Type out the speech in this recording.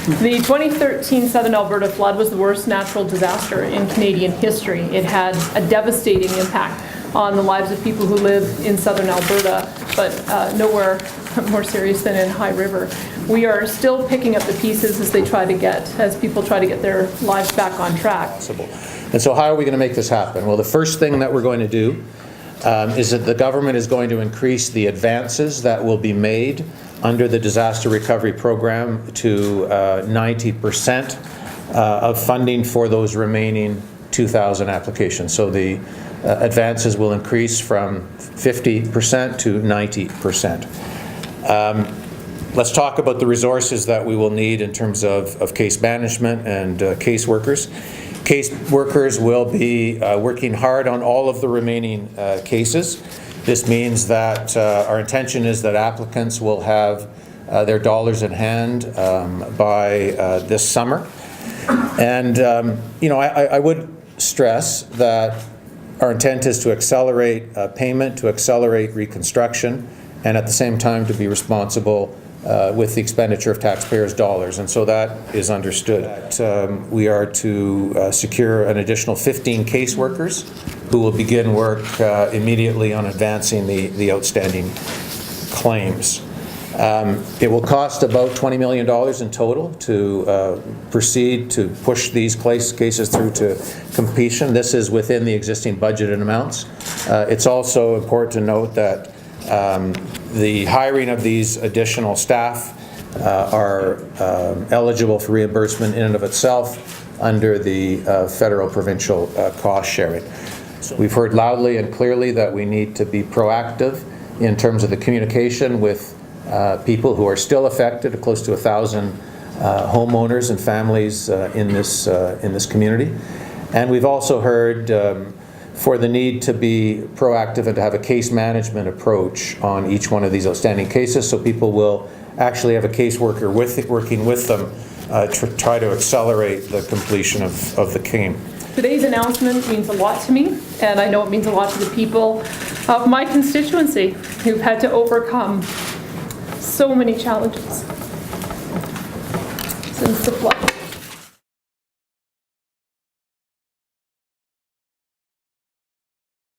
The 2013 Southern Alberta flood was the worst natural disaster in Canadian history. It had a devastating impact on the lives of people who live in Southern Alberta, but nowhere more serious than in High River. We are still picking up the pieces as people try to get their lives back on track. And so how are we going to make this happen? Well, the first thing that we're going to do is that the government is going to increase the advances that will be made under the disaster recovery program to 90% of funding for those remaining 2,000 applications. So the advances will increase from 50% to 90%. Let's talk about the resources that we will need in terms of case management and case workers. Case workers will be working hard on all of the remaining cases. This means that our intention is that applicants will have their dollars in hand by this summer. And I would stress that our intent is to accelerate payment, to accelerate reconstruction, and at the same time to be responsible with the expenditure of taxpayers' dollars. And so that is understood. We are to secure an additional 15 caseworkers who will begin work immediately on advancing the outstanding claims. It will cost about $20 million in total to proceed to push these cases through to completion. This is within the existing budgeted amounts. It's also important to note that the hiring of these additional staff are eligible for reimbursement in and of itself under the federal provincial cost sharing. We've heard loudly and clearly that we need to be proactive in terms of the communication with people who are still affected, close to 1,000 homeowners and families in this community. And we've also heard for the need to be proactive and to have a case management approach on each one of these outstanding cases, so people will actually have a caseworker working with them to try to accelerate the completion of the claim. Today's announcement means a lot to me, and I know it means a lot to the people of my constituency who've had to overcome so many challenges since the flood.